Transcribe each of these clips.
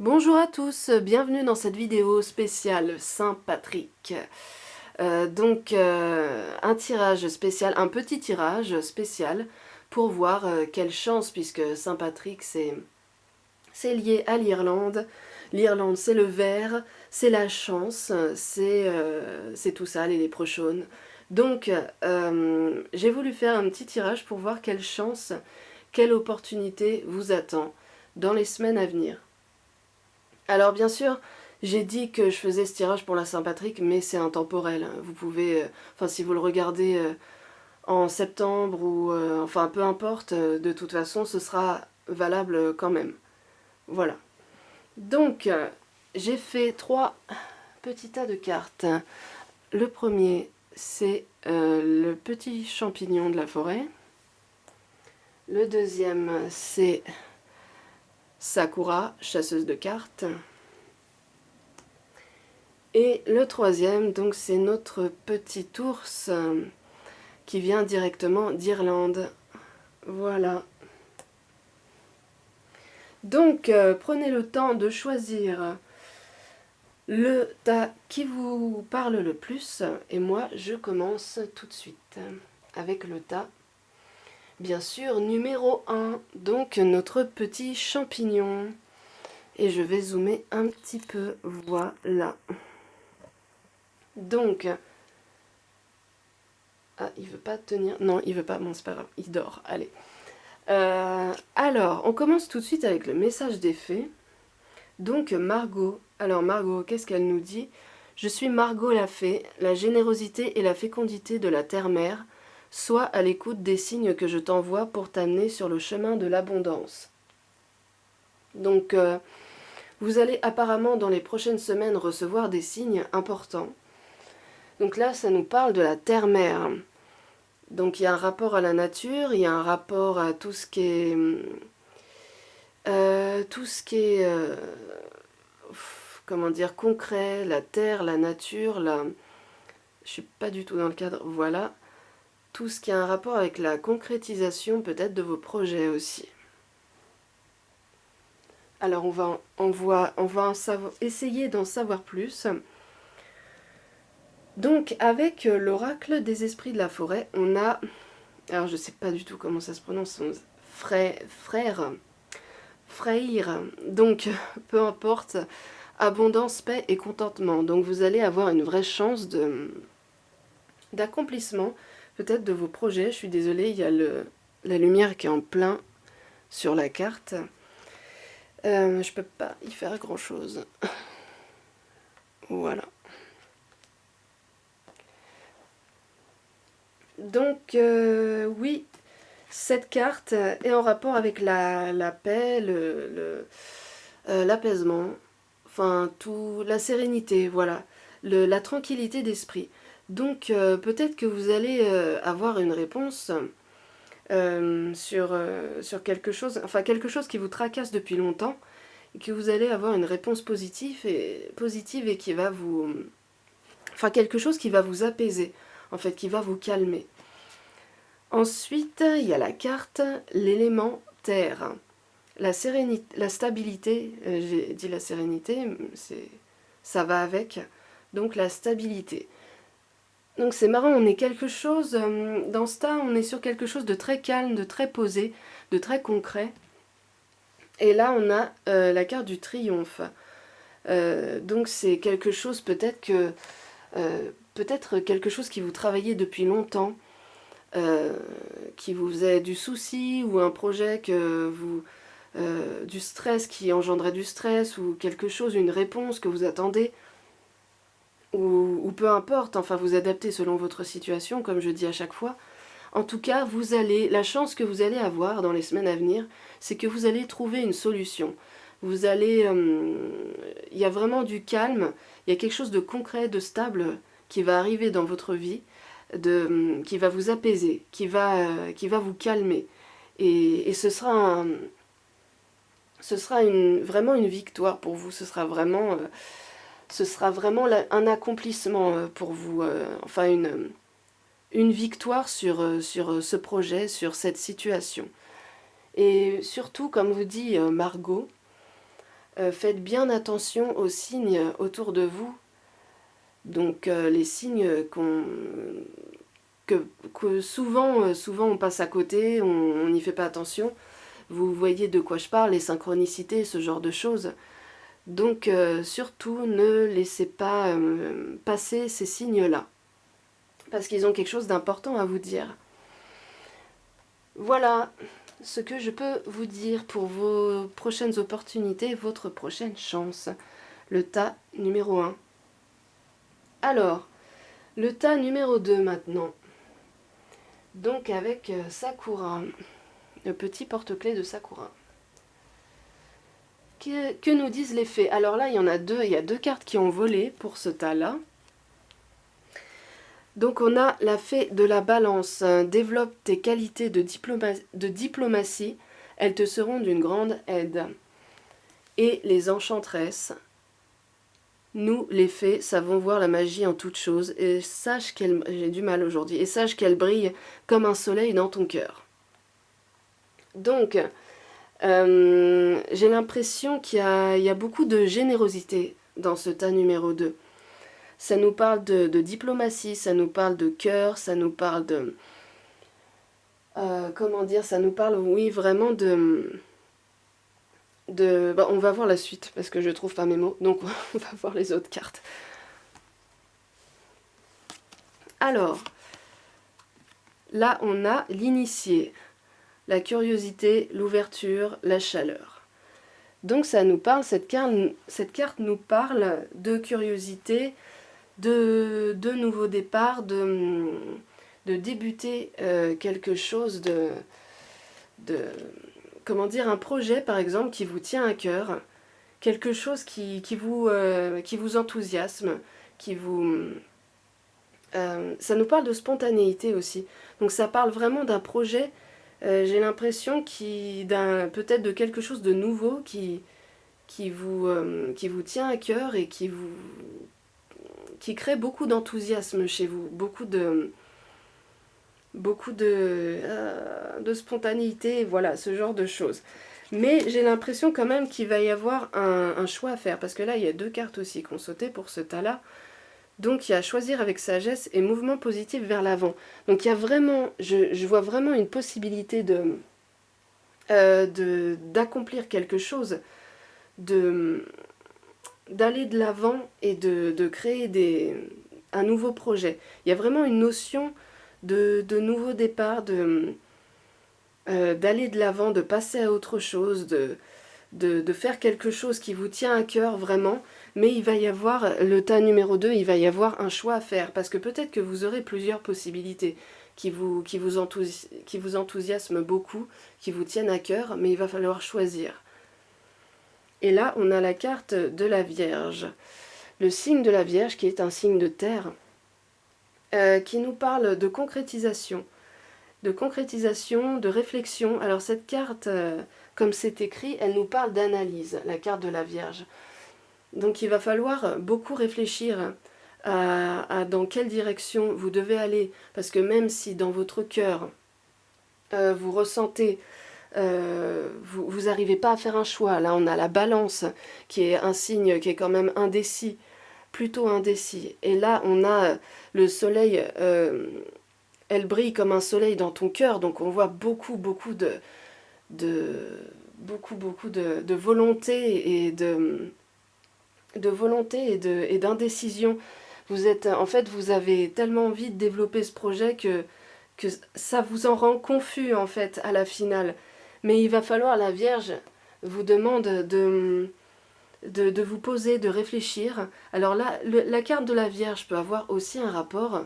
Bonjour à tous, bienvenue dans cette vidéo spéciale Saint-Patrick. Un tirage spécial, un petit tirage spécial pour voir quelle chance, puisque Saint-Patrick c'est lié à l'Irlande. L'Irlande c'est le vert, c'est la chance, c'est tout ça, les léprechaunes. J'ai voulu faire un petit tirage pour voir quelle chance, quelle opportunité vous attend dans les semaines à venir. Alors bien sûr, j'ai dit que je faisais ce tirage pour la Saint-Patrick, mais c'est intemporel. Vous pouvez, enfin si vous le regardez en septembre ou, enfin peu importe, de toute façon ce sera valable quand même. Voilà. J'ai fait trois petits tas de cartes. Le premier, c'est le petit champignon de la forêt. Le deuxième, c'est Sakura, chasseuse de cartes. Et le troisième, donc c'est notre petit ours qui vient directement d'Irlande. Voilà. Prenez le temps de choisir le tas qui vous parle le plus. Et moi, je commence tout de suite avec le tas, bien sûr, numéro 1. Donc notre petit champignon. Et je vais zoomer un petit peu. Voilà. Ah, il veut pas tenir. Non, il veut pas. Bon, c'est pas grave. Il dort. Allez. Alors, on commence tout de suite avec le message des fées. Donc, Margot. Alors, Margot, qu'est-ce qu'elle nous dit? Je suis Margot la fée. La générosité et la fécondité de la terre-mère. Sois à l'écoute des signes que je t'envoie pour t'amener sur le chemin de l'abondance. Donc, vous allez apparemment dans les prochaines semaines recevoir des signes importants. Donc là, ça nous parle de la terre-mère. Donc il y a un rapport à la nature, il y a un rapport à tout ce qui est... comment dire, concret, la terre, la nature, je suis pas du tout dans le cadre, voilà. Tout ce qui a un rapport avec la concrétisation peut-être de vos projets aussi. Alors on va essayer d'en savoir plus. Donc avec l'oracle des esprits de la forêt, on a... Alors je sais pas du tout comment ça se prononce, frère. Donc peu importe, abondance, paix et contentement. Donc vous allez avoir une vraie chance d'accomplissement, peut-être de vos projets. Je suis désolée, il y a la lumière qui est en plein sur la carte. Je peux pas y faire grand chose. Voilà. Donc oui, cette carte est en rapport avec la paix, l'apaisement, enfin tout, la sérénité, voilà, la tranquillité d'esprit. Donc peut-être que vous allez avoir une réponse sur quelque chose, enfin quelque chose qui vous tracasse depuis longtemps, et que vous allez avoir une réponse positive et qui va vous... Enfin quelque chose qui va vous apaiser, en fait, qui va vous calmer. Ensuite, il y a la carte, l'élément terre. La sérénité, la stabilité, j'ai dit la sérénité, ça va avec, donc la stabilité. Donc c'est marrant, on est quelque chose, dans ce tas, on est sur quelque chose de très calme, de très posé, de très concret. Et là, on a la carte du triomphe. Donc c'est quelque chose, peut-être quelque chose qui vous travaillez depuis longtemps, qui vous faisait du souci, ou un projet que vous... du stress qui engendrait du stress, ou quelque chose, une réponse que vous attendez, ou peu importe, enfin vous adaptez selon votre situation, comme je dis à chaque fois. En tout cas, la chance que vous allez avoir dans les semaines à venir, c'est que vous allez trouver une solution. Vous allez... il y a vraiment du calme, il y a quelque chose de concret, de stable qui va arriver dans votre vie, qui va vous apaiser, qui va vous calmer. Et ce sera vraiment une victoire pour vous, ce sera vraiment un accomplissement pour vous, enfin une victoire sur ce projet, sur cette situation. Et surtout, comme vous dit Margot, faites bien attention aux signes autour de vous. Donc les signes que souvent, souvent on passe à côté, on n'y fait pas attention. Vous voyez de quoi je parle, les synchronicités, ce genre de choses. Donc surtout ne laissez pas passer ces signes-là, parce qu'ils ont quelque chose d'important à vous dire. Voilà ce que je peux vous dire pour vos prochaines opportunités, votre prochaine chance. Le tas numéro 1. Alors, le tas numéro 2 maintenant. Donc avec Sakura, le petit porte-clés de Sakura. Que nous disent les fées? Alors là, il y en a deux, il y a 2 cartes qui ont volé pour ce tas-là. Donc on a la fée de la balance. Développe tes qualités de diplomatie, elles te seront d'une grande aide. Et les enchantresses. Nous, les fées, savons voir la magie en toutes choses, et sache qu'elle... J'ai du mal aujourd'hui. Et sache qu'elle brille comme un soleil dans ton cœur. Donc... j'ai l'impression qu'il y a beaucoup de générosité dans ce tas numéro 2. Ça nous parle de diplomatie, ça nous parle de cœur, ça nous parle de... comment dire, ça nous parle, oui, vraiment bah, on va voir la suite, parce que je trouve pas mes mots, donc on va voir les autres cartes. Alors, là on a l'initié. La curiosité, l'ouverture, la chaleur. Donc ça nous parle, cette carte nous parle de curiosité, de nouveaux départs, de débuter quelque chose comment dire, un projet par exemple qui vous tient à cœur, quelque chose qui vous enthousiasme, ça nous parle de spontanéité aussi. Donc ça parle vraiment d'un projet. J'ai l'impression peut-être de quelque chose de nouveau qui vous tient à cœur et qui crée beaucoup d'enthousiasme chez vous, beaucoup de spontanéité, voilà, ce genre de choses. Mais j'ai l'impression quand même qu'il va y avoir un choix à faire, parce que là il y a 2 cartes aussi qui ont sauté pour ce tas-là. Donc il y a choisir avec sagesse et mouvement positif vers l'avant. Donc il y a vraiment, je vois vraiment une possibilité d'accomplir quelque chose, d'aller de l'avant et de créer un nouveau projet. Il y a vraiment une notion de nouveau départ, d'aller de l'avant, de passer à autre chose, de faire quelque chose qui vous tient à cœur vraiment. Mais il va y avoir, le tas numéro 2, il va y avoir un choix à faire. Parce que peut-être que vous aurez plusieurs possibilités qui vous enthousiasment beaucoup, qui vous tiennent à cœur, mais il va falloir choisir. Et là, on a la carte de la Vierge. Le signe de la Vierge, qui est un signe de terre, qui nous parle de concrétisation. De réflexion. Alors cette carte, comme c'est écrit, elle nous parle d'analyse, la carte de la Vierge. Donc il va falloir beaucoup réfléchir à dans quelle direction vous devez aller, parce que même si dans votre cœur vous ressentez, vous n'arrivez pas à faire un choix, là on a la balance qui est un signe qui est quand même indécis, plutôt indécis, et là on a le soleil, elle brille comme un soleil dans ton cœur, donc on voit beaucoup de volonté et et d'indécision. En fait, vous avez tellement envie de développer ce projet que ça vous en rend confus en fait à la finale. Mais il va falloir, la Vierge vous demande de vous poser, de réfléchir. Alors là, la carte de la Vierge peut avoir aussi un rapport.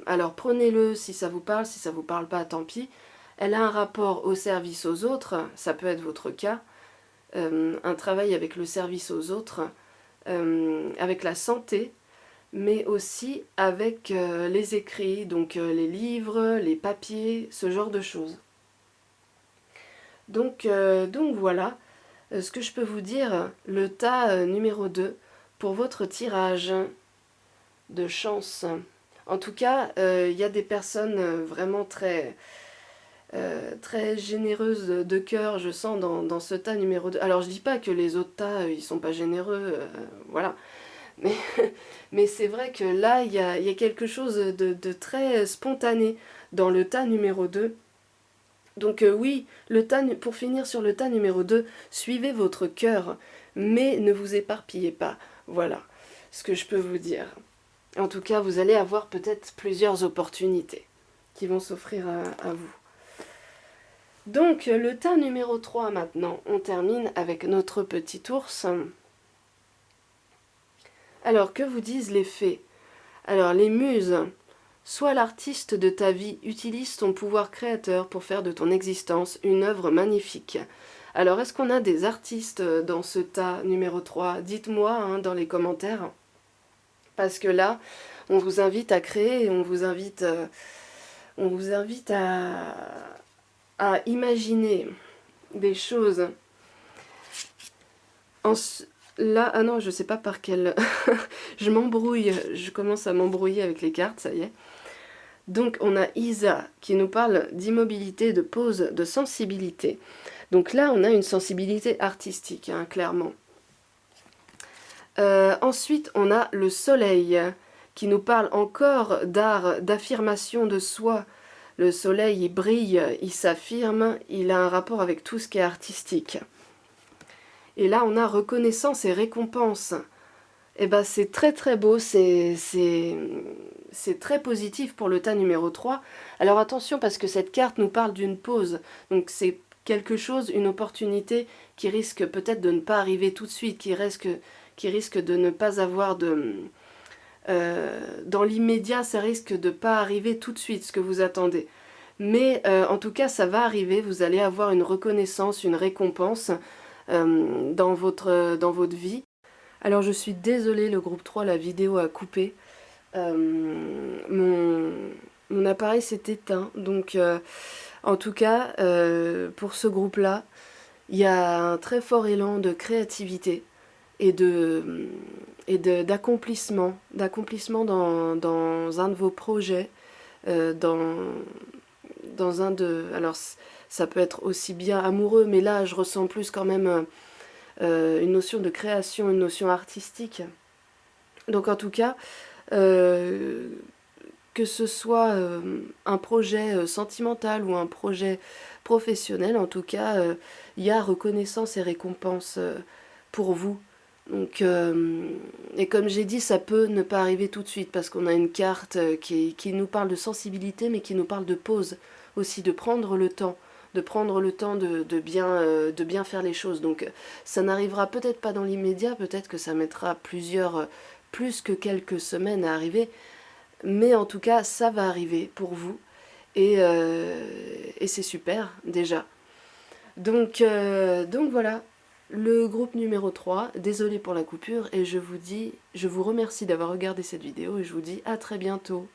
Alors prenez-le si ça vous parle, si ça vous parle pas, tant pis. Elle a un rapport au service aux autres, ça peut être votre cas. Un travail avec le service aux autres, avec la santé, mais aussi avec les écrits, donc les livres, les papiers, ce genre de choses. Donc voilà ce que je peux vous dire, le tas numéro 2 pour votre tirage de chance. En tout cas, il y a des personnes vraiment très... très généreuse de cœur, je sens dans ce tas numéro 2. Alors je dis pas que les autres tas, ils sont pas généreux, voilà. Mais, mais c'est vrai que là, il y a quelque chose de très spontané dans le tas numéro 2. Donc oui, pour finir sur le tas numéro 2, suivez votre cœur, mais ne vous éparpillez pas. Voilà ce que je peux vous dire. En tout cas, vous allez avoir peut-être plusieurs opportunités qui vont s'offrir à vous. Donc, le tas numéro 3 maintenant, on termine avec notre petit ours. Alors, que vous disent les fées? Alors, les muses, sois l'artiste de ta vie, utilise ton pouvoir créateur pour faire de ton existence une œuvre magnifique. Alors, est-ce qu'on a des artistes dans ce tas numéro 3? Dites-moi hein, dans les commentaires. Parce que là, on vous invite à créer, on vous invite à imaginer des choses. Là, ah non, je sais pas par quelle... je m'embrouille, je commence à m'embrouiller avec les cartes, ça y est. Donc on a Isa qui nous parle d'immobilité, de pause, de sensibilité. Donc là, on a une sensibilité artistique, hein, clairement. Ensuite, on a le soleil qui nous parle encore d'art, d'affirmation de soi. Le soleil, il brille, il s'affirme, il a un rapport avec tout ce qui est artistique. Et là, on a reconnaissance et récompense. Et ben, c'est très très beau, c'est très positif pour le tas numéro 3. Alors attention, parce que cette carte nous parle d'une pause. Donc c'est quelque chose, une opportunité qui risque peut-être de ne pas arriver tout de suite, qui risque de ne pas avoir de... dans l'immédiat, ça risque de ne pas arriver tout de suite, ce que vous attendez. Mais en tout cas, ça va arriver, vous allez avoir une reconnaissance, une récompense dans votre vie. Alors je suis désolée, le groupe 3, la vidéo a coupé. Mon appareil s'est éteint, donc en tout cas, pour ce groupe-là, il y a un très fort élan de créativité et d'accomplissement dans un de vos projets, dans un de... Alors ça peut être aussi bien amoureux, mais là je ressens plus quand même une notion de création, une notion artistique. Donc en tout cas, que ce soit un projet sentimental ou un projet professionnel, en tout cas, il y a reconnaissance et récompense pour vous. Donc, et comme j'ai dit, ça peut ne pas arriver tout de suite parce qu'on a une carte qui nous parle de sensibilité, mais qui nous parle de pause aussi, de prendre le temps. De bien faire les choses. Donc ça n'arrivera peut-être pas dans l'immédiat, peut-être que ça mettra plus que quelques semaines à arriver, mais en tout cas ça va arriver pour vous et c'est super déjà. Donc voilà, le groupe numéro 3, désolé pour la coupure et je vous remercie d'avoir regardé cette vidéo et je vous dis à très bientôt.